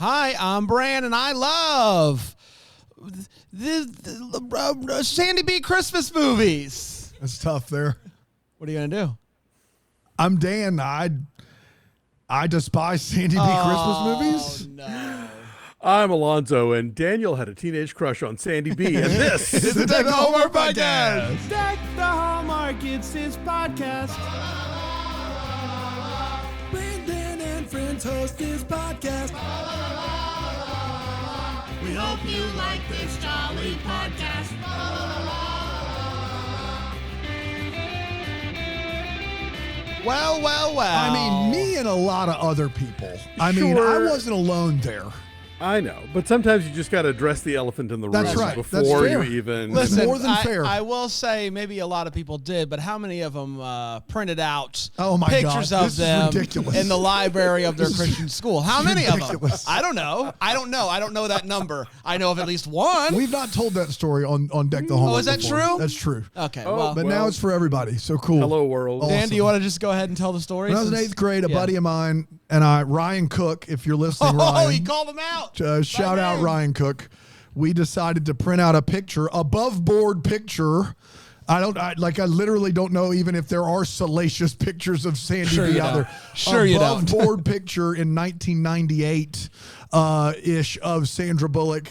Hi, I'm Bran, and I love the Sandy B Christmas movies. That's tough there. What are you going to do? I'm Dan. I despise Sandy B Christmas movies. No. I'm Alonso, and Daniel had a teenage crush on Sandy B, and this It's the Deck the Hallmark Podcast. Deck the Hallmark, it's his podcast. Brandon and friends host this podcast. We hope you like this jolly podcast. Well. I mean, me and a lot of other people. I mean, I wasn't alone there. I know, but sometimes you just got to address the elephant in the room That's right. before That's fair. you even. Listen, more than fair. I will say maybe a lot of people did, but how many of them printed out Oh my pictures God, of this is them ridiculous. in the library of their Christian school? How many of them? ridiculous. I don't know. I don't know that number. I know of at least one. We've not told that story on Deck the Hallmark. is that before. true? That's true. Okay, Oh, well, But Well, now it's for everybody. So cool. Hello, world. Awesome. Dan, do you want to just go ahead and tell the story? When I was in since- 8th grade, a Yeah. buddy of mine and I, Ryan Cook, if you're listening, Oh, Ryan. he called them out. Shout By out name. Ryan Cook. We decided to print out a picture, above board picture. I literally don't know even if there are salacious pictures of Sandy Sure B you out don't. there. Sure you above don't. board picture in 1998 ish of Sandra Bullock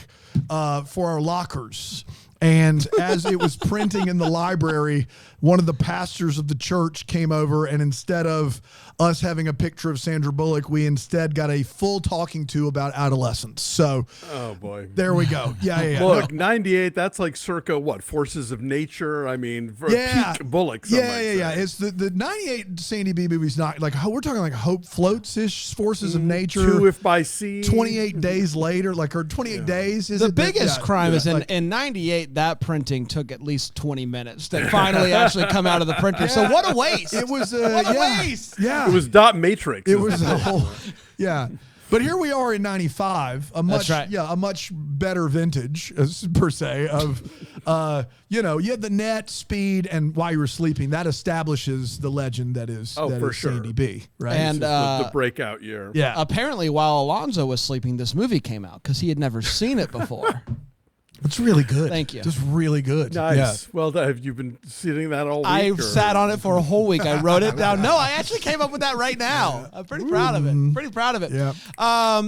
for our lockers. And as it was printing in the library, one of the pastors of the church came over, and instead of us having a picture of Sandra Bullock, we instead got a full talking to about adolescence. So Oh boy. there we go. Yeah. Look, 98, that's like circa what? Forces of Nature? I mean, for Yeah. peak Bullock. some might Yeah. say. It's the 98 Sandy B movie's not like, we're talking like Hope Floats-ish, Forces of Nature. 2 If by Sea. 28 days later, or 28 days. Is The it? biggest Yeah. crime is Like, in 98, that printing took at least 20 minutes to finally actually come out of the printer. So what a waste. It was What a waste. Yeah. It was dot matrix. It was a whole, yeah. But here we are in 95, a much, right. a much better vintage per se of, you had the net, speed, and while you were sleeping. That establishes the legend that is for sure. Sandy B, right? And the breakout year. yeah, apparently while Alonso was sleeping, this movie came out because he had never seen it before. it's really good. Thank you. Just really good. Nice. Yeah. Well, have you been sitting that all week? I or- sat on it for a whole week. I wrote it down. No, I actually came up with that right now. I'm pretty proud of it. Pretty proud of it. Yeah.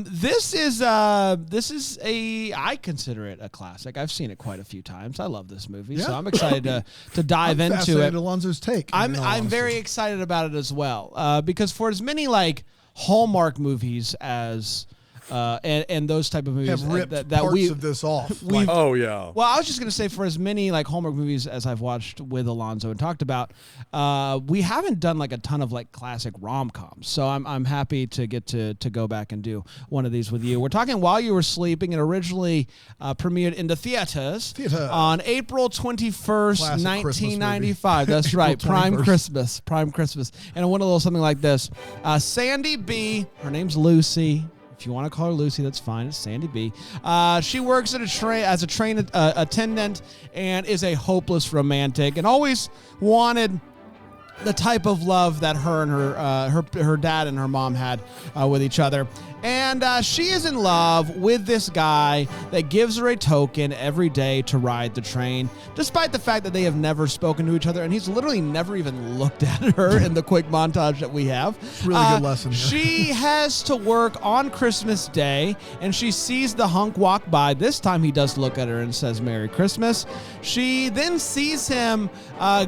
This is I consider it a classic. I've seen it quite a few times. I love this movie, so Yeah. I'm excited to dive I'm into fascinated it. Alonso's take. I'm very excited about it as well because for as many like Hallmark movies as and those type of movies have ripped that parts we of this off. we've- Oh, yeah. well, I was just going to say, for as many like Hallmark movies as I've watched with Alonso and talked about, we haven't done like a ton of like classic rom-coms. So I'm happy to get to go back and do one of these with you. We're talking While You Were Sleeping. It originally premiered in the theaters on April 21st, Classic 1995. That's right. April Prime 21st. Christmas. And it went a little something like this. Sandy B, her name's Lucy. If you want to call her Lucy, that's fine. It's Sandy B. She works at as a train attendant and is a hopeless romantic and always wanted the type of love that her and her dad and her mom had with each other. And she is in love with this guy that gives her a token every day to ride the train, despite the fact that they have never spoken to each other. And he's literally never even looked at her in the quick montage that we have. Really good lesson here. She has to work on Christmas Day, and she sees the hunk walk by. This time he does look at her and says, "Merry Christmas." She then sees him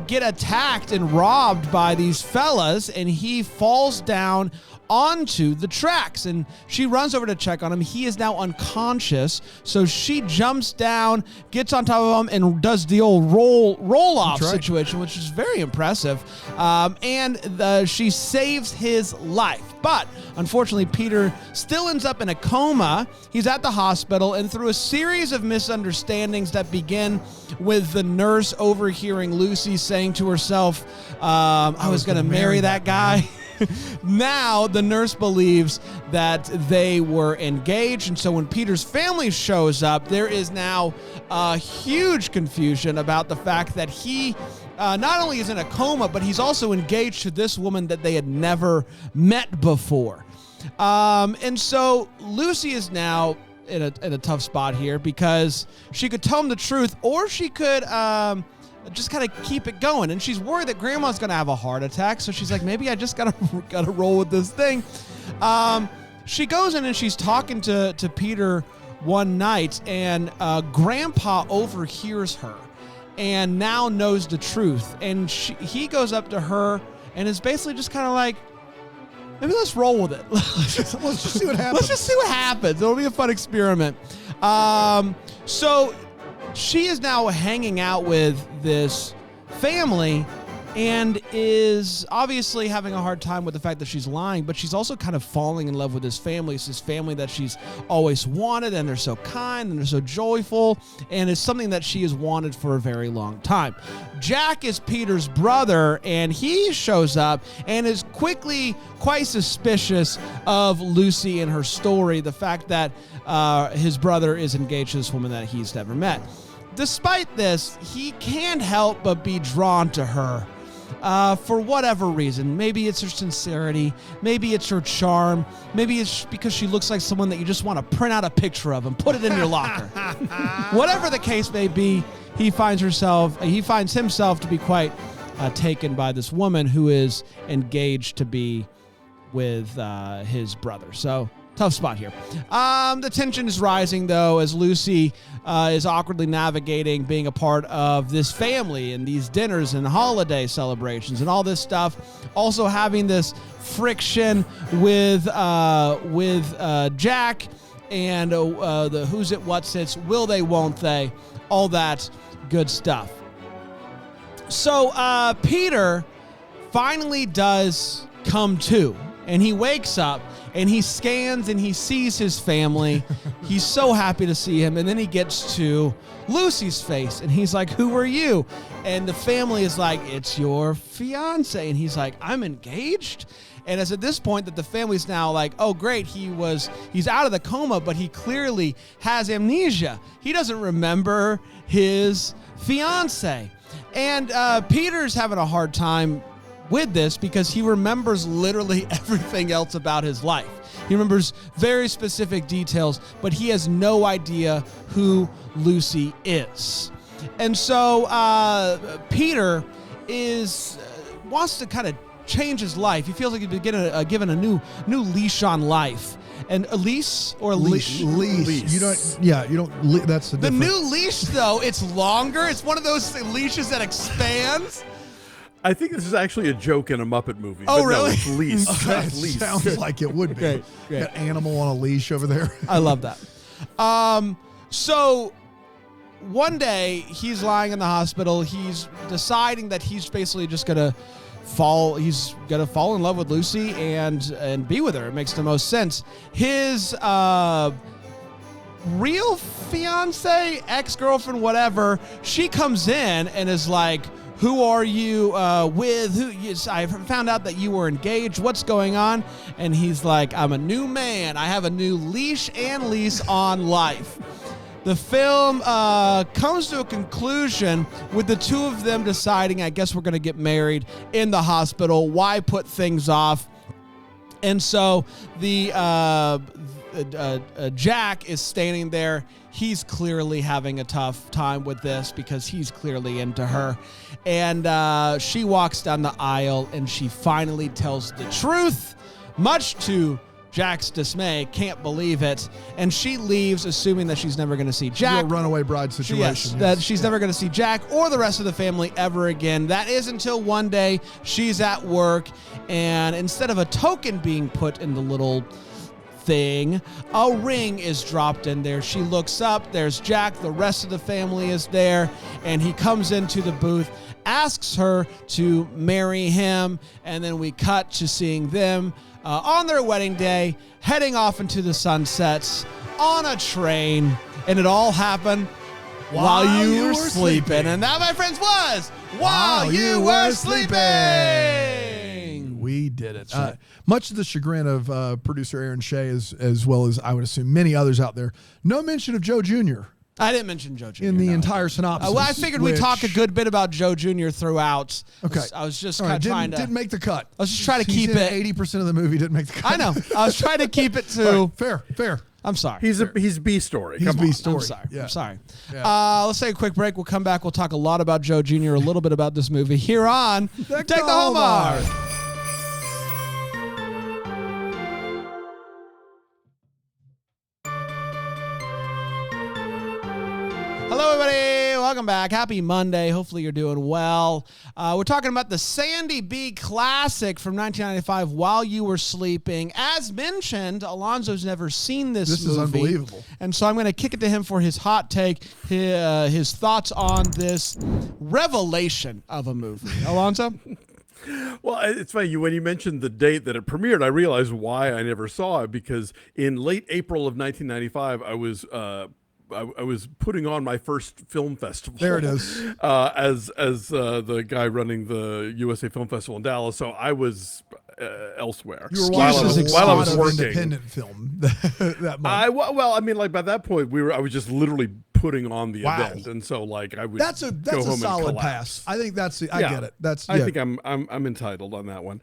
get attacked and robbed by these fellas, and he falls down onto the tracks, and she runs over to check on him. He is now unconscious, so she jumps down, gets on top of him, and does the old roll off That's right. situation, which is very impressive. And she saves his life. But unfortunately, Peter still ends up in a coma. He's at the hospital, and through a series of misunderstandings that begin with the nurse overhearing Lucy saying to herself, I was going to marry that guy. Now the nurse believes that they were engaged, and so when Peter's family shows up, there is now a huge confusion about the fact that he not only is in a coma, but he's also engaged to this woman that they had never met before. And so Lucy is now in a tough spot here because she could tell him the truth, or she could just kind of keep it going. And she's worried that Grandma's going to have a heart attack. So she's like, maybe I just gotta roll with this thing. She goes in and she's talking to Peter one night, and Grandpa overhears her and now knows the truth. And he goes up to her and is basically just kind of like, maybe let's roll with it. Let's just see what happens. Let's just see what happens. It'll be a fun experiment. So she is now hanging out with this family and is obviously having a hard time with the fact that she's lying, but she's also kind of falling in love with this family. It's this family that she's always wanted, and they're so kind and they're so joyful, and it's something that she has wanted for a very long time. Jack is Peter's brother, and he shows up and is quickly quite suspicious of Lucy and her story, the fact that his brother is engaged to this woman that he's never met. Despite this, he can't help but be drawn to her. For whatever reason. Maybe it's her sincerity. Maybe it's her charm. Maybe it's because she looks like someone that you just want to print out a picture of and put it in your locker. Whatever the case may be, he finds himself to be quite taken by this woman who is engaged to be with his brother. So, tough spot here. The tension is rising, though, as Lucy is awkwardly navigating being a part of this family and these dinners and holiday celebrations and all this stuff. Also having this friction with Jack and the who's it, what's it's, will they, won't they, all that good stuff. So Peter finally does come to, and he wakes up and he scans and he sees his family. He's so happy to see him. And then he gets to Lucy's face and he's like, who are you? And the family is like, it's your fiance. And he's like, I'm engaged? And it's at this point that the family's now like, oh, great, he's out of the coma, but he clearly has amnesia. He doesn't remember his fiance. And Peter's having a hard time with this because he remembers literally everything else about his life. He remembers very specific details, but he has no idea who Lucy is. And so Peter wants to kind of change his life. He feels like he's been given a new leash on life. And a lease or a leash? Leash. You don't. That's the difference. New leash, though, it's longer. It's one of those leashes that expands. I think this is actually a joke in a Muppet movie. Oh, but really? No, it's lease. Okay, It's lease. sounds like it would be. Great. That animal on a leash over there. I love that. So one day he's lying in the hospital. He's deciding that he's basically just gonna fall in love with Lucy and be with her. It makes the most sense. His real fiance, ex-girlfriend, whatever, she comes in and is like, who are you with? I found out that you were engaged. What's going on? And he's like, I'm a new man. I have a new leash and lease on life. The film comes to a conclusion with the two of them deciding, I guess we're going to get married in the hospital. Why put things off? And so the Jack is standing there. He's clearly having a tough time with this because he's clearly into her. And she walks down the aisle and she finally tells the truth, much to Jack's dismay. Can't believe it. And she leaves, assuming that she's never going to see Jack. A runaway bride situation. Yes, that she's never going to see Jack or the rest of the family ever again. That is until one day she's at work, and instead of a token being put in the little thing, a ring is dropped in there. She looks up, there's Jack, the rest of the family is there, and he comes into the booth, asks her to marry him, and then we cut to seeing them on their wedding day, heading off into the sunsets on a train, and it all happened while you were sleeping. And that, my friends, was While You Were Sleeping. We did it. Much to the chagrin of producer Aaron Shea, as well as I would assume many others out there, no mention of Joe Jr. I didn't mention Joe Jr. in the no. entire synopsis. Well, I figured we talked a good bit about Joe Jr. throughout. Okay. I was just All kind right, of trying to. Didn't make the cut. I was just trying to He's keep in it. 80% of the movie didn't make the cut. I know. I was trying to keep it to. All right, fair. I'm sorry. He's B story. He's Come B on. story. I'm sorry. Yeah. I'm sorry. Yeah. Let's take a quick break. We'll come back. We'll talk a lot about Joe Jr., a little bit about this movie here on Take the Hallmark. Hello, everybody. Welcome back. Happy Monday. Hopefully you're doing well. We're talking about the Sandy B classic from 1995, While You Were Sleeping. As mentioned, Alonso's never seen this movie. This is unbelievable. And so I'm going to kick it to him for his hot take, his thoughts on this revelation of a movie. Alonso? Well, it's funny. When you mentioned the date that it premiered, I realized why I never saw it, because in late April of 1995, I was putting on my first film festival. There it is. As the guy running the USA Film Festival in Dallas. So I was elsewhere You were while watching I a was lot of working. independent film that month. Well, I mean, like by that point, I was just literally putting on the Wow. event, and so like I would. That's a go home and solid collapse. pass. I think I get it. I think I'm entitled on that one.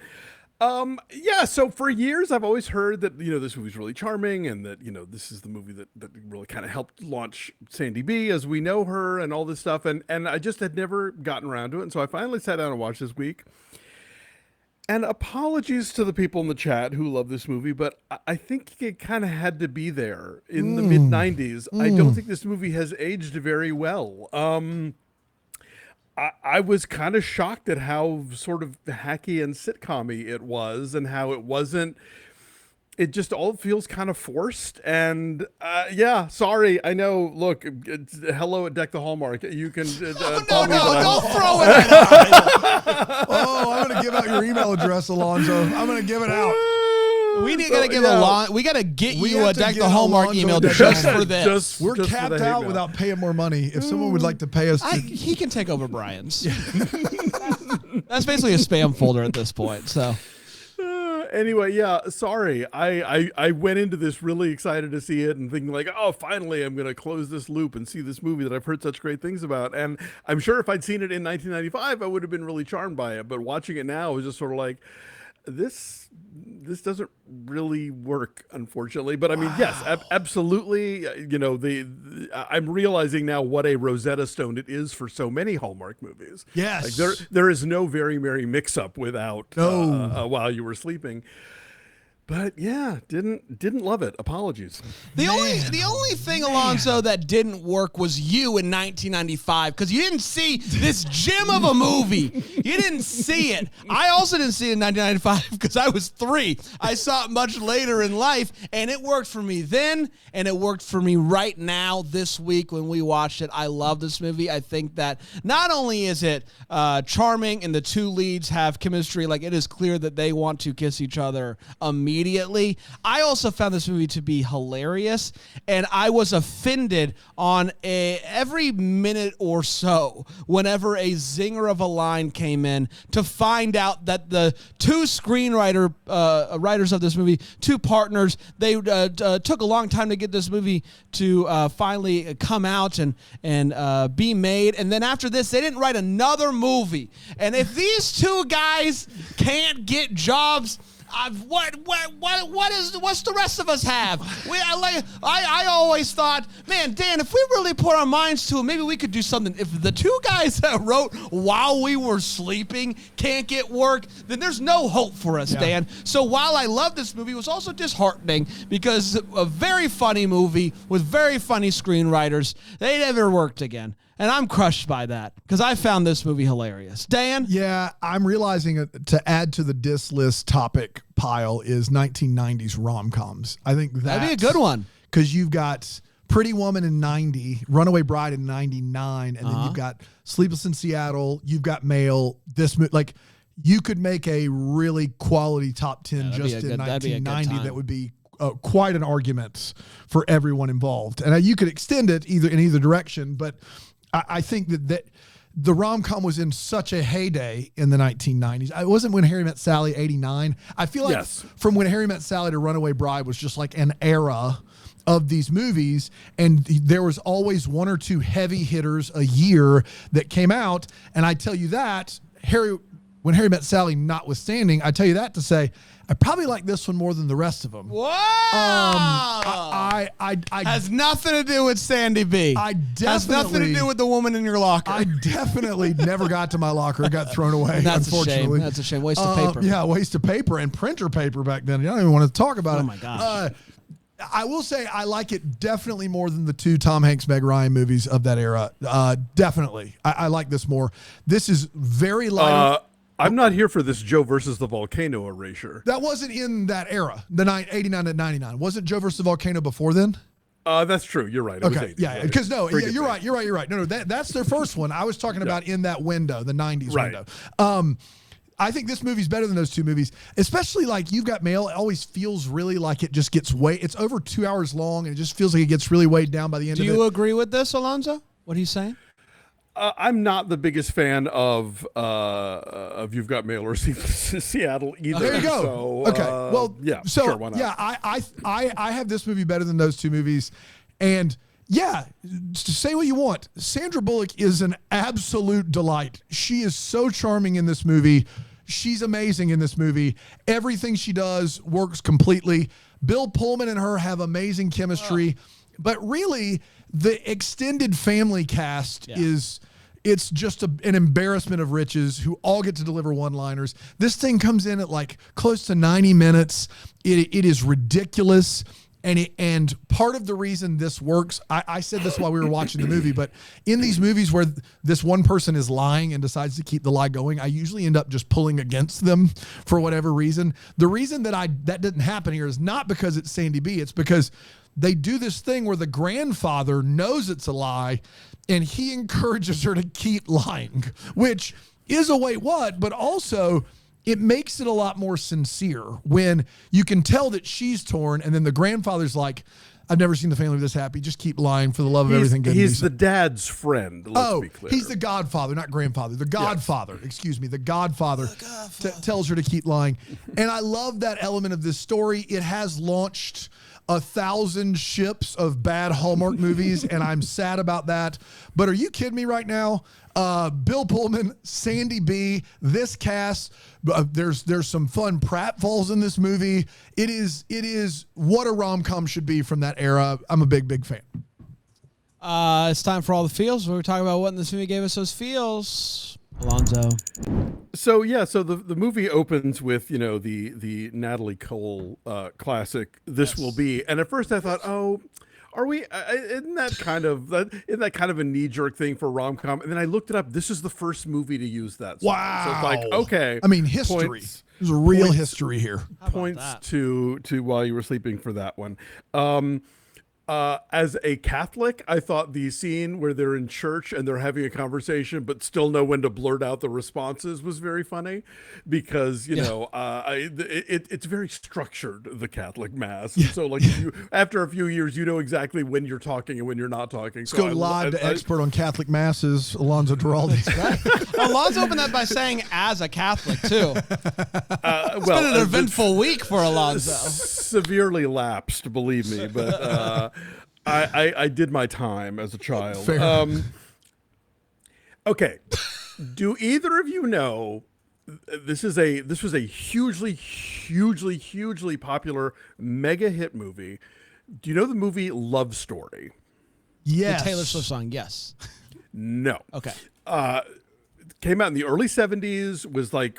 So for years I've always heard that, this movie's really charming, and that, this is the movie that really kind of helped launch Sandy B as we know her and all this stuff. And I just had never gotten around to it. And so I finally sat down and watched this week. And apologies to the people in the chat who love this movie, but I think it kind of had to be there in the mid 90s. I don't think this movie has aged very well. I was kind of shocked at how sort of hacky and sitcom-y it was, and how it wasn't. It just all feels kind of forced. And sorry, I know. Look, hello at Deck the Hallmark. You can. Don't throw it I'm going to give out your email address, Alonso. I'm going to give it out. We gotta give we gotta get We you have a to Deck get the Hallmark Alonso email a Deck just the for this. We're just for capped the hate out mail. without paying more money. If someone would like to pay us, He can take over Brian's. That's basically a spam folder at this point. So Anyway, sorry. I went into this really excited to see it and thinking like, oh, finally I'm going to close this loop and see this movie that I've heard such great things about. And I'm sure if I'd seen it in 1995, I would have been really charmed by it. But watching it now is just sort of like, this doesn't really work, unfortunately. But I mean, yes, absolutely. I'm realizing now what a Rosetta Stone it is for so many Hallmark movies. Yes. Like there is no Very Merry Mix-Up without While You Were Sleeping. But yeah, didn't love it. Apologies. the only thing, Alonso, that didn't work was you in 1995, because you didn't see this gem of a movie. You didn't see it. I also didn't see it in 1995 because I was 3. I saw it much later in life, and it worked for me then, and it worked for me right now this week when we watched it. I love this movie. I think that not only is it charming and the two leads have chemistry, like it is clear that they want to kiss each other immediately. I also found this movie to be hilarious, and I was offended on every minute or so whenever a zinger of a line came in to find out that the two writers of this movie, two partners, they took a long time to get this movie to finally come out and be made, and then after this, they didn't write another movie. And if these two guys can't get jobs, what's the rest of us have? I always thought, man, Dan, if we really put our minds to it, maybe we could do something. If the two guys that wrote While We Were Sleeping can't get work, then there's no hope for us, Dan. So while I love this movie, it was also disheartening because a very funny movie with very funny screenwriters, they never worked again. And I'm crushed by that because I found this movie hilarious. Dan? Yeah, I'm realizing to add to the diss list topic pile is 1990s rom-coms. I think That'd be a good one. Because you've got Pretty Woman in 90, Runaway Bride in 99, and then you've got Sleepless in Seattle, you've got Mail. Like, you could make a really quality top 10 just in 1990 that would be quite an argument for everyone involved. And you could extend it in either direction, but I think that the rom-com was in such a heyday in the 1990s. It wasn't When Harry Met Sally, 89. I feel like from When Harry Met Sally to Runaway Bride was just like an era of these movies, and there was always one or two heavy hitters a year that came out. And I tell you that, When Harry Met Sally notwithstanding, I tell you that to say, I probably like this one more than the rest of them. Wow. I has nothing to do with Sandy B. Has nothing to do with the woman in your locker. I definitely never got to my locker. It got thrown away, That's unfortunately. That's a shame. Waste of paper. Yeah, waste of paper and printer paper back then. I don't even want to talk about it. Oh, my gosh. I will say I like it definitely more than the two Tom Hanks, Meg Ryan movies of that era. Definitely. I like this more. This is very light. I'm not here for this Joe versus the volcano erasure. That wasn't in that era, the 89 to 99. Wasn't Joe versus the volcano before then? That's true. You're right. It was 80, yeah, right? because you're right. No, that's their first one. I was talking about in that window, the 90s window. I think this movie's better than those two movies, especially like You've Got Mail. It always feels really like it just gets it's over 2 hours long, and it just feels like it gets really weighed down by the end of it. Do you agree with this, Alonso? What he's saying? I'm not the biggest fan of You've Got Mail or Seattle either. There you go. So, okay. Well, yeah, so sure, why not? yeah, I have this movie better than those two movies, and yeah, say what you want. Sandra Bullock is an absolute delight. She is so charming in this movie. She's amazing in this movie. Everything she does works completely. Bill Pullman and her have amazing chemistry, but really, the extended family cast it's just an embarrassment of riches who all get to deliver one-liners. This thing comes in at like close to 90 minutes. It is ridiculous. And part of the reason this works, I said this while we were watching the movie, but in these movies where this one person is lying and decides to keep the lie going, I usually end up just pulling against them for whatever reason. The reason that didn't happen here is not because it's Sandy B. It's because they do this thing where the grandfather knows it's a lie and he encourages her to keep lying, which is a wait what, but also it makes it a lot more sincere when you can tell that she's torn and then the grandfather's like, I've never seen the family this happy. Just keep lying for the love of everything good. He's the dad's friend, let's be clear. He's the godfather, not grandfather. The godfather, excuse me. The godfather, tells her to keep lying. And I love that element of this story. It has launched 1,000 ships of bad Hallmark movies, and I'm sad about that. But are you kidding me right now? Bill Pullman, Sandy B, this cast, there's some fun pratfalls in this movie. It is what a rom-com should be from that era. I'm a big fan. It's time for all the feels. We're talking about what in this movie gave us those feels. Alonso. So the movie opens with the Natalie Cole classic "This Will Be," and at first I thought, oh, are we? Isn't that kind of a knee-jerk thing for rom-com? And then I looked it up. This is the first movie to use that song. Wow! So it's like, okay, I mean, history. There's a real history here. Points to While You Were Sleeping for that one. As a Catholic, I thought the scene where they're in church and they're having a conversation but still know when to blurt out the responses was very funny because, it's very structured, the Catholic Mass. Yeah. So like after a few years, you know exactly when you're talking and when you're not talking. Let's go live to expert on Catholic Masses, Alonso Duralde. Alonso opened that by saying as a Catholic, too. It's been an eventful week for Alonso. Severely lapsed, believe me, but... I did my time as a child. Fair. Okay. Do either of you know this was a hugely popular mega hit movie? Do you know the movie Love Story? Yes. The Taylor Swift song, yes. No. Okay. Came out in the early 70s,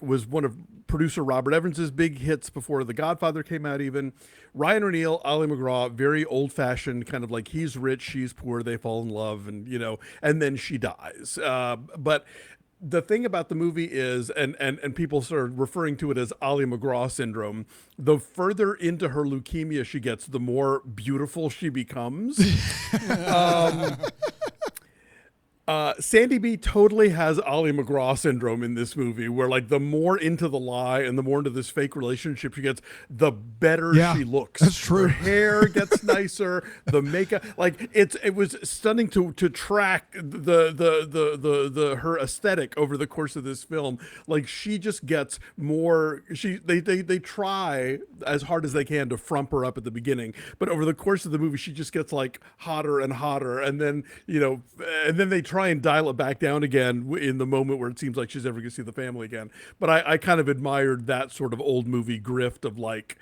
was one of producer Robert Evans's big hits before The Godfather came out even. Ryan O'Neal, Ali MacGraw, very old-fashioned, kind of like he's rich, she's poor, they fall in love, and and then she dies. But the thing about the movie is, and people started referring to it as Ali MacGraw syndrome, the further into her leukemia she gets, the more beautiful she becomes. Sandy B totally has Ali McGraw syndrome in this movie, where like the more into the lie and the more into this fake relationship she gets, the better she looks. That's true. Her hair gets nicer, the makeup, like it was stunning to track the her aesthetic over the course of this film. Like she just gets more. They try as hard as they can to frump her up at the beginning, but over the course of the movie, she just gets like hotter and hotter, and then they try and dial it back down again in the moment where it seems like she's ever going to see the family again. But I kind of admired that sort of old movie grift of like,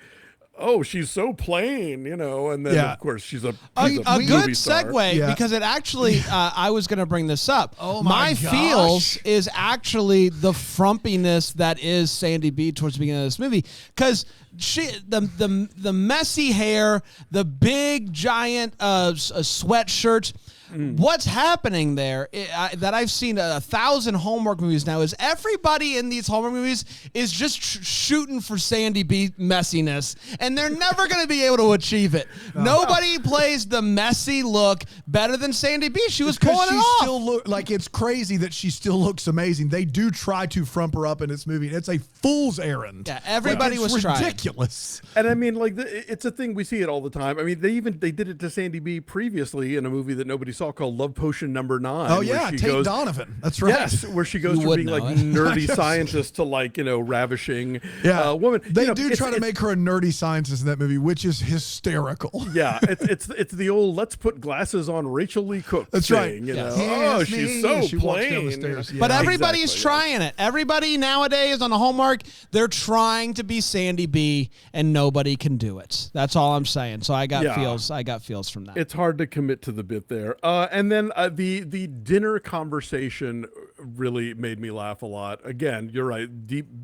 oh, she's so plain, and then of course she's a good movie star. segue because it actually I was going to bring this up. Oh my gosh. feels is actually the frumpiness that is Sandy B towards the beginning of this movie, because the messy hair, the big giant sweatshirt. What's happening there that I've seen 1,000 Hallmark movies now is everybody in these Hallmark movies is just shooting for Sandy B messiness, and they're never going to be able to achieve it. Nobody plays the messy look better than Sandy B. She was pulling it off. Still look like it's crazy that she still looks amazing. They do try to frump her up in this movie. It's a fool's errand. Yeah, everybody was trying. Ridiculous. And I mean, like, it's a thing, we see it all the time. I mean, they did it to Sandy B previously in a movie that nobody saw called Love Potion Number 9. Oh yeah, Tate Donovan. That's right. Yes, where she goes from being like nerdy scientist to like ravishing woman. They do try to make her a nerdy scientist in that movie, which is hysterical. Yeah, it's the old let's put glasses on Rachel Lee Cook. That's thing, right. You know? Yes, Oh, she's so she walks down the plain. stairs. But Yeah. everybody's trying it. Everybody nowadays on the Hallmark, they're trying to be Sandy B, and nobody can do it. That's all I'm saying. So I got feels. I got feels from that. It's hard to commit to the bit there. And then the dinner conversation really made me laugh a lot. Again, you're right.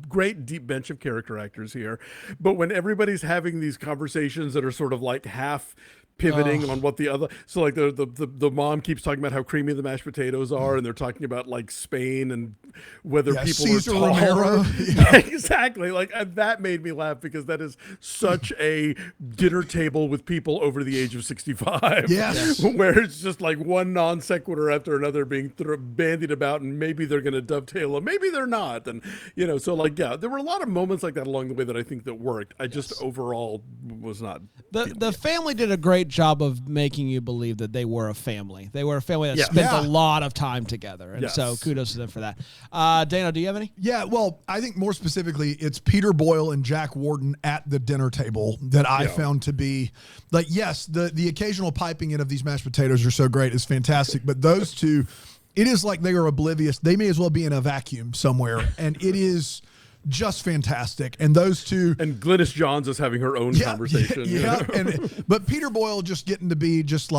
Great deep bench of character actors here. But when everybody's having these conversations that are sort of like half pivoting on what the other, so like the mom keeps talking about how creamy the mashed potatoes are, and they're talking about like Spain and whether people Caesar are tall. Romero. Yeah, exactly. Like, and that made me laugh because that is such a dinner table with people over the age of 65. Yes. Where it's just like one non sequitur after another being bandied about, and maybe they're going to dovetail them, maybe they're not, and so like there were a lot of moments like that along the way that I think that worked. I just overall was not. The family did a great job of making you believe that they were a family. They were a family that spent a lot of time together, and so kudos to them for that. Dano, do you have any? Yeah, well, I think more specifically, it's Peter Boyle and Jack Warden at the dinner table that I found to be like, yes, the occasional piping in of these mashed potatoes are so great. It's fantastic. But those two, it is like they are oblivious. They may as well be in a vacuum somewhere. And it is just fantastic. And those two. And Glynis Johns is having her own conversation. Yeah. But Peter Boyle just getting to be just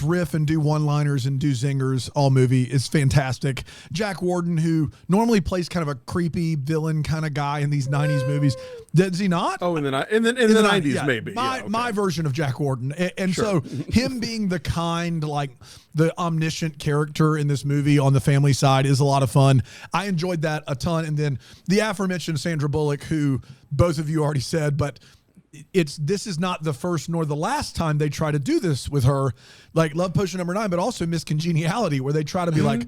riff and do one-liners and do zingers all movie is fantastic. Jack Warden, who normally plays kind of a creepy villain kind of guy in these 90s movies. Does he not? Oh, in the 90s, yeah, maybe. My version of Jack Warden. And so him being the kind, like the omniscient character in this movie on the family side is a lot of fun. I enjoyed that a ton. And then the aforementioned Sandra Bullock, who both of you already said, but this is not the first nor the last time they try to do this with her, like Love Potion Number 9, but also Miss Congeniality, where they try to be like,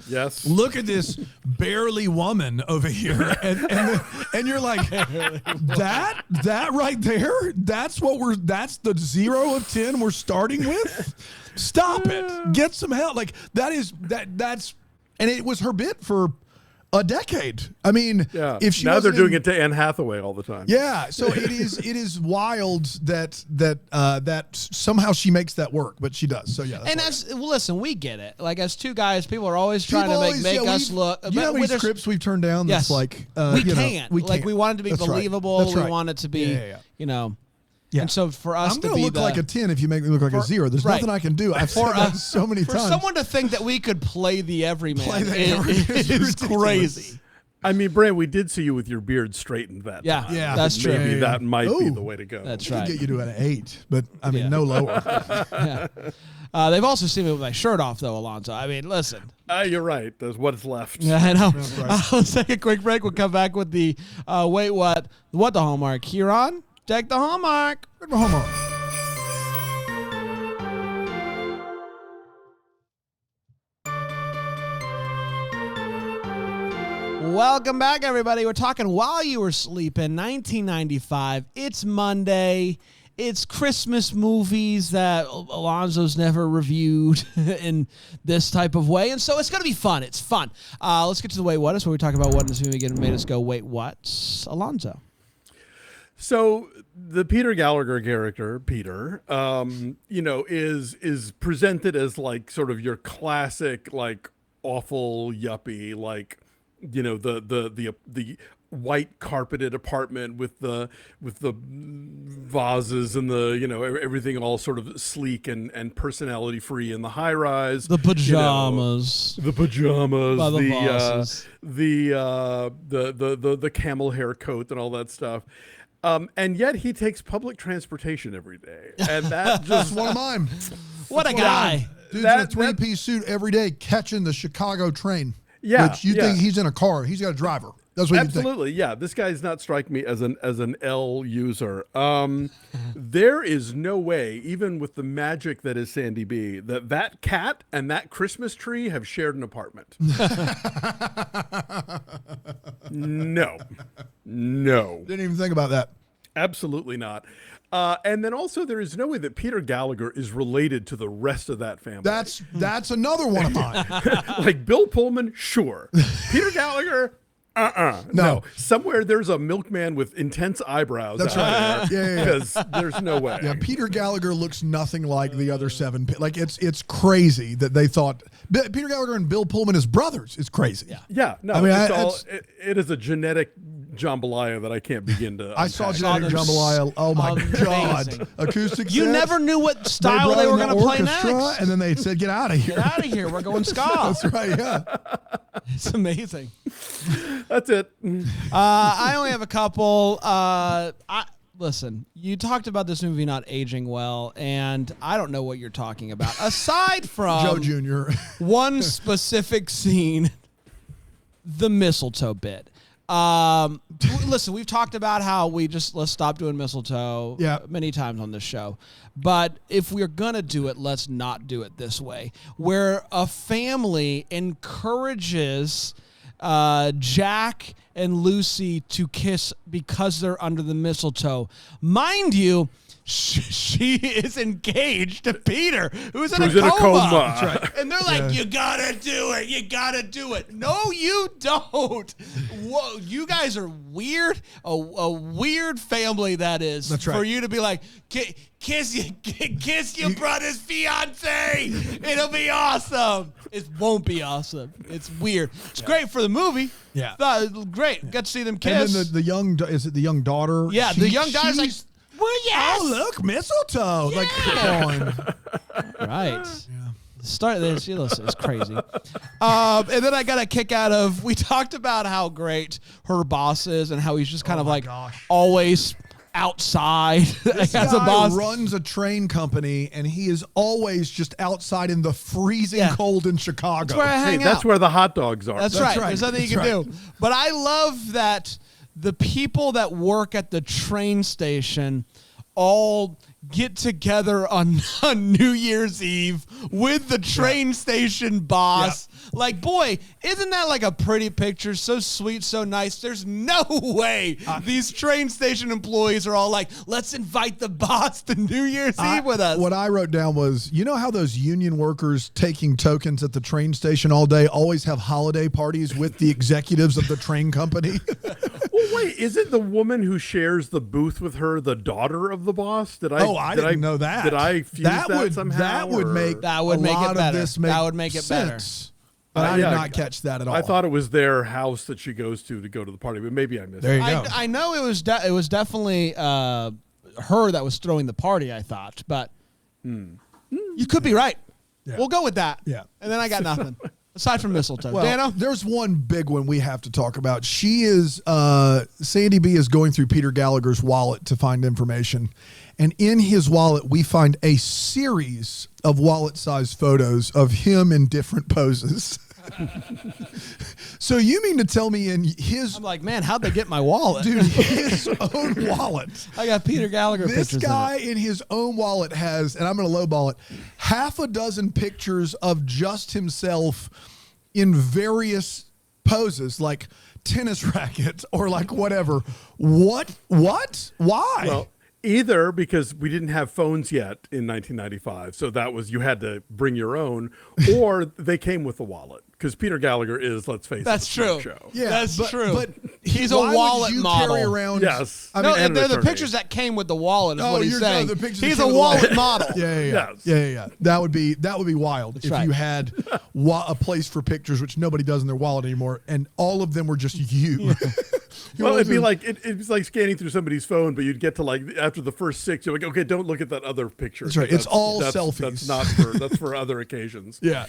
look at this barely woman over here, and you're like, that right there, that's the 0 of 10 we're starting with. Stop it, get some help. Like that's, and it was her bit for a decade. I mean, if she now they're doing it to Anne Hathaway all the time. Yeah, so it is wild that somehow she makes that work, but she does. So yeah. And listen, we get it. Like as two guys, people are always trying to make us look. You know how many scripts we've turned down? That's like we can't. We can't. Like we want it to be That's believable. Right. That's right. We want it to be, Yeah. And so for us I'm to gonna be look like a 10 if you make me look like a 0. There's nothing I can do. I've said that so many times. For someone to think that we could play the everyman is crazy. I mean, Brand, we did see you with your beard straightened that time. Yeah, that's true. Maybe that might be the way to go. That's right. right. Get you to an 8, but I mean, no lower. They've also seen me with my shirt off, though, Alonso. I mean, listen. You're right. There's what's left. Yeah, I know. Right. Let's take a quick break. We'll come back with the wait, what the Hallmark. Huron, take the Hallmark. The Hallmark. Welcome back, everybody. We're talking While You Were Sleeping, 1995. It's Monday. It's Christmas movies that Alonso's never reviewed in this type of way, and so it's going to be fun. It's fun. Let's get to the Wait What Is, where we talk about what in this movie made us go, wait, what? Alonso. So the Peter Gallagher character, Peter, is presented as like sort of your classic, like awful yuppie, like, the white carpeted apartment with the vases and the everything all sort of sleek and personality free in the high rise. The pajamas. The pajamas. By the vases. The camel hair coat and all that stuff. And yet he takes public transportation every day. And that That's one of mine. What a guy. Dude's in a three-piece suit every day catching the Chicago train. Yeah, Which you think he's in a car. He's got a driver. That's what you think. Absolutely, yeah. This guy does not strike me as an L user. There is no way, even with the magic that is Sandy B, that cat and that Christmas tree have shared an apartment. No. Didn't even think about that. Absolutely not. And then also there is no way that Peter Gallagher is related to the rest of that family. That's another one of mine. Like Bill Pullman, sure. Peter Gallagher, no. Somewhere there's a milkman with intense eyebrows. That's out right. there, because there's no way. Yeah, Peter Gallagher looks nothing like the other seven. Like it's crazy that they thought Peter Gallagher and Bill Pullman as brothers. It's crazy. Yeah. No, I mean, it is a genetic jambalaya that I can't begin to. I saw genetic jambalaya. Oh my God! Acoustic. You sets. never knew what style they were going to play next. And then they said, "Get out of here! Get out of here! We're going ska." That's right. Yeah. It's amazing. That's it. I only have a couple. Listen, you talked about this movie not aging well, and I don't know what you're talking about. Aside from Joe Jr. one specific scene, the mistletoe bit. Listen, we've talked about how let's stop doing mistletoe many times on this show. But if we're going to do it, let's not do it this way, where a family encourages Jack and Lucy to kiss because they're under the mistletoe. Mind you, she is engaged to Peter, who's in a coma. That's right. And they're like, you gotta do it. You gotta do it. No, you don't. Whoa, you guys are weird. A weird family that is. That's right. For you to be like, kiss your brother's fiance. It'll be awesome. It won't be awesome. It's weird. It's great for the movie. Yeah. Great. Got to see them kiss. And then is it the young daughter? Yeah, the young daughter's like, well, yes. Oh, look, mistletoe. Like, come on. Right. Start this. It's crazy. And then I got a kick out of, we talked about how great her boss is and how he's just kind of like always outside This as a guy boss. runs a train company, and he is always just outside in the freezing cold in Chicago. That's where I hang out. That's where the hot dogs are. That's right. There's nothing you can do. But I love that the people that work at the train station all get together on New Year's Eve with the train station boss. Yeah. Like, boy, isn't that like a pretty picture? So sweet, so nice. There's no way these train station employees are all like, let's invite the boss to New Year's Eve with us. What I wrote down was, you know how those union workers taking tokens at the train station all day always have holiday parties with the executives of the train company? Well, wait, isn't the woman who shares the booth with her the daughter of the boss? I didn't know that. Did I fuse that somehow? That would make it better. That would make it better. But I did not catch that at all. I thought it was their house that she goes to go to the party, but maybe I missed it. There you go. I know it was definitely her that was throwing the party, I thought, but you could be right. Yeah. We'll go with that. Yeah. And then I got nothing. Aside from mistletoe. Well, Dano? There's one big one we have to talk about. She is, Sandy B is going through Peter Gallagher's wallet to find information. And in his wallet, we find a series of wallet-sized photos of him in different poses. So you mean to tell me in his... I'm like, man, how'd they get my wallet? Dude, his own wallet. I got Peter Gallagher pictures. This guy in his own wallet has, and I'm going to lowball it, half a dozen pictures of just himself in various poses, like tennis racket or like whatever. What? Why? Well, either because we didn't have phones yet in 1995, so that was you had to bring your own, or they came with a wallet. Because Peter Gallagher is, let's face That's it, true. a show. Yeah, That's true. But He's a why would wallet you model. Carry around, Yes. I No, mean, they're the attorney. pictures that came with the wallet. Is what he's you're saying. the pictures that He's came a with the wallet model. Yeah. That would be wild if right. you had a place for pictures, which nobody does in their wallet anymore, and all of them were just you. Well, it'd be like it's like scanning through somebody's phone, but you'd get to like after the first 6, you're like, okay, don't look at that other picture. That's right. It's all selfies. That's not that's for other occasions. Yeah.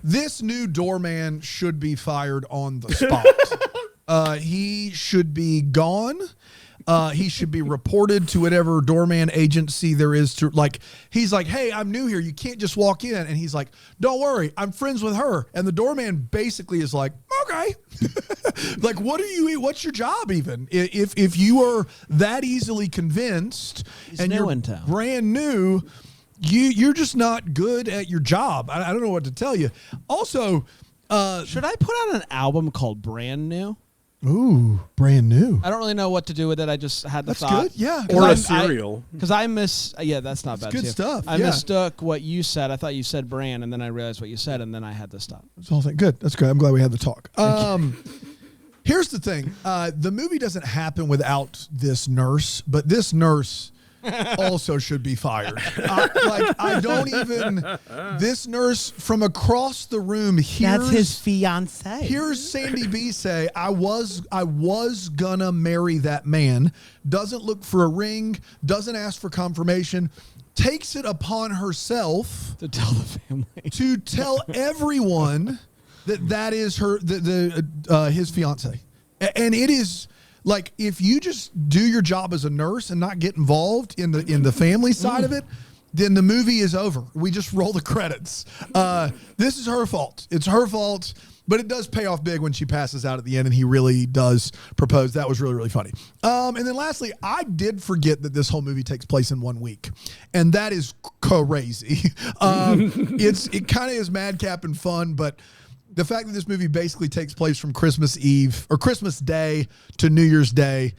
This new doorman should be fired on the spot. He should be gone. He should be reported to whatever doorman agency there is to he's like, hey, I'm new here. You can't just walk in. And he's like, don't worry, I'm friends with her. And the doorman basically is like, okay. Like, what's your job even? If you are that easily convinced and new you're in town. brand new, you're just not good at your job. I don't know what to tell you. Also, Should I put out an album called Brand New? ooh, brand new. I don't really know what to do with it. I just had the That's thought. good. Yeah. Or a cereal. Because I miss, yeah, that's not bad. good too. stuff, I yeah. mistook what you said. I thought you said brand, and then I realized what you said, and then I had to stop. That's the whole thing. Good. That's good. I'm glad we had the talk. Here's the thing. The movie doesn't happen without this nurse, but this nurse also should be fired. I don't even. This nurse from across the room hears fiance. Here's Sandy B say, I was gonna marry that man. Doesn't look for a ring. Doesn't ask for confirmation. Takes it upon herself To tell the family. to tell everyone that is her his fiance, and it is. Like, if you just do your job as a nurse and not get involved in the family side of it, then the movie is over. We just roll the credits. This is her fault. It's her fault, but it does pay off big when she passes out at the end and he really does propose. That was really, really funny. And then lastly, I did forget that this whole movie takes place in 1 week, and that is crazy. It kind of is madcap and fun, but the fact that this movie basically takes place from Christmas Eve or Christmas Day to New Year's Day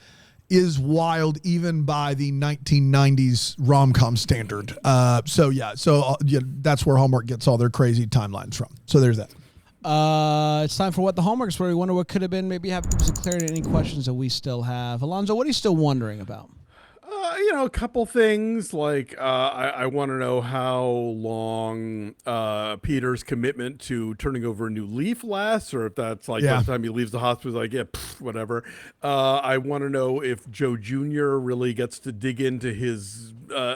is wild, even by the 1990s rom-com standard. So that's where Hallmark gets all their crazy timelines from. So there's that. It's time for What the Hallmarks, where we wonder what could have been. Maybe have some clarity on any questions that we still have. Alonso, what are you still wondering about? A couple things like I want to know how long Peter's commitment to turning over a new leaf lasts, or if that's like by the time he leaves the hospital, like whatever. I want to know if Joe Jr. really gets to dig into his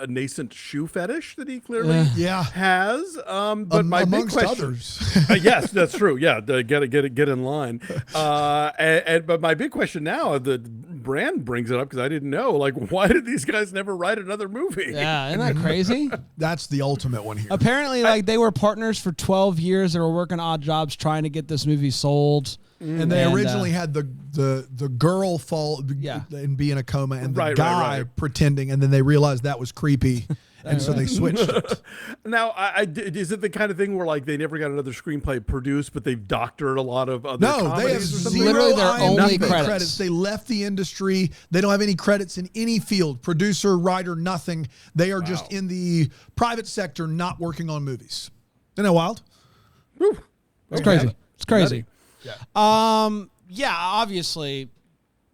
nascent shoe fetish that he clearly has. But my big amongst question, others. yes, that's true. Yeah, get in line. But my big question now, the brand brings it up because I didn't know. Like, why did these guys never write another movie? Yeah, isn't that crazy? That's the ultimate one here. Apparently, they were partners for 12 years. They were working odd jobs trying to get this movie sold. And they originally had the girl fall and be in a coma, and the guy pretending, and then they realized that was creepy, and so they switched it. Now, is it the kind of thing where like they never got another screenplay produced, but they've doctored a lot of other comedies? They have or something? zero Literally their only IMDb credits. They left the industry. They don't have any credits in any field, producer, writer, nothing. They are just in the private sector, not working on movies. Isn't that wild? Whew. It's Okay. crazy. It's crazy. Yeah. Obviously,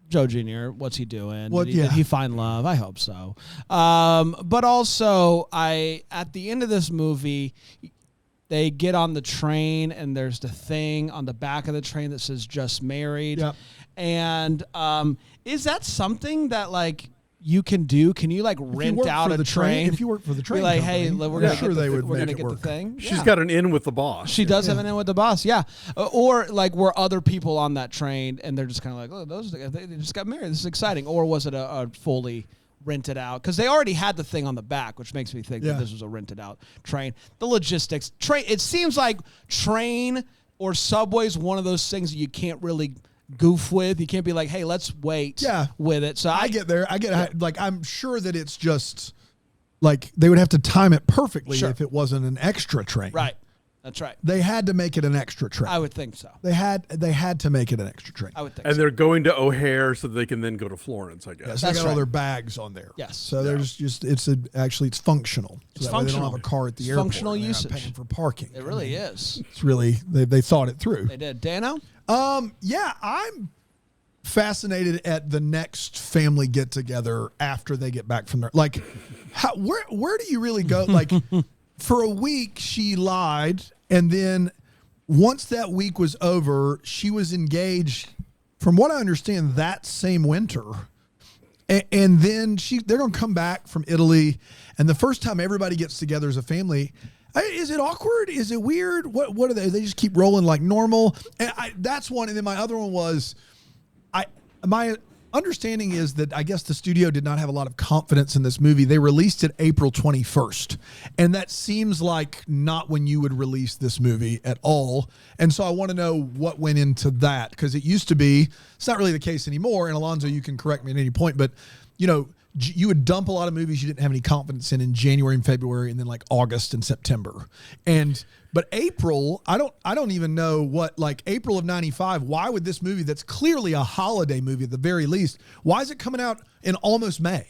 Joe Jr., what's he doing? Well, Did he find love? I hope so. But also, at the end of this movie, they get on the train, and there's the thing on the back of the train that says "just married." Yep. And is that something that you can do? Can you rent out a train? If you work for the train, be like, company, hey, we're gonna sure get they would we're make gonna it get work. the thing. She's got an in with the boss. She does have an in with the boss, yeah. Or were other people on that train and they're just kind of like, oh, they just got married. This is exciting. Or was it a fully rented out? Because they already had the thing on the back, which makes me think that this was a rented out train. The logistics, train. It seems like train or subway is one of those things that you can't really goof with. You can't be like, hey, let's wait with it. So I get there. I'm sure that it's just they would have to time it perfectly if it wasn't an extra train. Right. That's right. They had to make it an extra train. I would think so. They had to make it an extra train. I would think And so. they're going to O'Hare so they can then go to Florence, I guess. Yes, they That's got all right. their bags on there. Yes. So there's just it's functional. So It's that way they don't functional. have a car at the It's airport. functional and they're not usage. paying for parking. It really is. It's really they thought it through. They did. Dano? Yeah, I'm fascinated at the next family get together after they get back from their where do you really go? Like for a week she lied, and then once that week was over, she was engaged, from what I understand, that same winter. And then they're going to come back from Italy, and the first time everybody gets together as a family, is it awkward? Is it weird? What are they? They just keep rolling like normal. And that's one. And then my other one was, my understanding is that I guess the studio did not have a lot of confidence in this movie. They released it April 21st, and that seems like not when you would release this movie at all. And so I want to know what went into that, because it used to be, it's not really the case anymore. And Alonso, you can correct me at any point, but you would dump a lot of movies you didn't have any confidence in January and February, and then like August and September. But April, I don't even know what, like April of 95, why would this movie that's clearly a holiday movie at the very least, why is it coming out in almost May?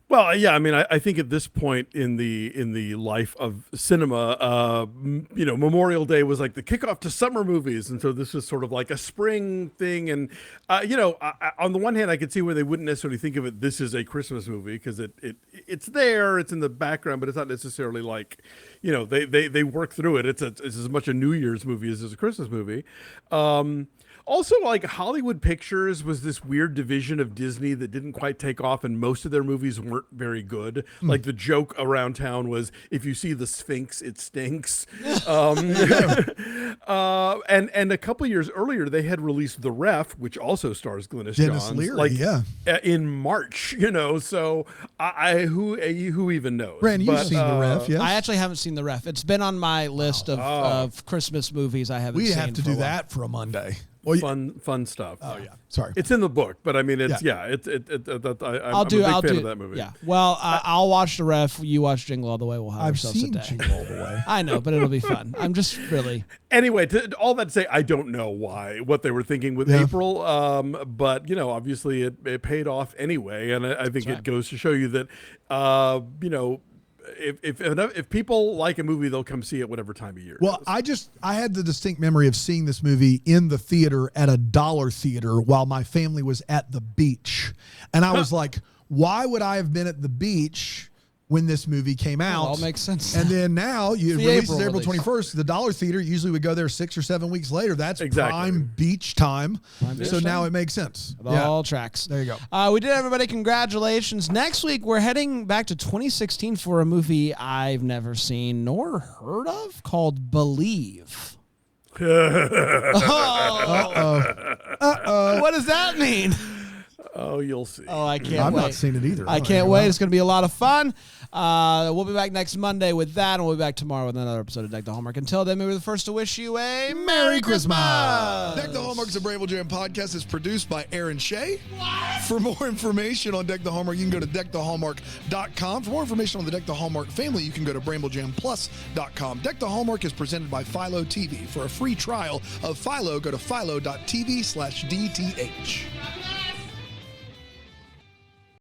Well, yeah, I mean, I think at this point in the life of cinema, Memorial Day was like the kickoff to summer movies, and so this was sort of like a spring thing. And on the one hand, I could see where they wouldn't necessarily think of it. This is a Christmas movie because it's there, it's in the background, but it's not necessarily like, they work through it. It's as much a New Year's movie as it's a Christmas movie. Also, like Hollywood Pictures was this weird division of Disney that didn't quite take off, and most of their movies weren't very good. Like the joke around town was, if you see the Sphinx, it stinks. And a couple of years earlier, they had released The Ref, which also stars Dennis Johns, Leary, in March. So who even knows? Brandon, you've seen The Ref, yes? I actually haven't seen The Ref. It's been on my list of Christmas movies I haven't seen. We have to do that for a Monday. Well, fun stuff. Oh yeah, sorry. It's in the book, but I mean, I'm a big fan of that movie. Yeah. Well, I'll watch The Ref. You watch Jingle All the Way. We'll have I've ourselves seen a day. Jingle All the Way. I know, but it'll be fun. I'm just really. Anyway, all that to say, I don't know what they were thinking with April, but obviously it paid off anyway, and I think it goes to show you that if people like a movie, they'll come see it whatever time of year. Well, I had the distinct memory of seeing this movie in the theater at a dollar theater while my family was at the beach. And I was like, why would I have been at the beach when this movie came out? It all makes sense. And then now you The release April April release. 21st. The dollar theater usually would go there 6 or 7 weeks later. That's Exactly. prime beach time. beach So now time. it makes sense. It all tracks. There you go. We did, everybody. Congratulations. Next week, we're heading back to 2016 for a movie I've never seen nor heard of called Believe. What does that mean? Oh, you'll see. Oh, I can't I've wait. not seen it either. I can't wait. It's going to be a lot of fun. We'll be back next Monday with that, and we'll be back tomorrow with another episode of Deck the Hallmark. Until then, we were the first to wish you a Merry Christmas. Deck the Hallmark's a Bramble Jam podcast is produced by Aaron Shea. For more information on Deck the Hallmark, you can go to deckthehallmark.com. For more information on the Deck the Hallmark family, you can go to bramblejamplus.com. Deck the Hallmark is presented by Philo TV. For a free trial of Philo, go to philo.tv/DTH.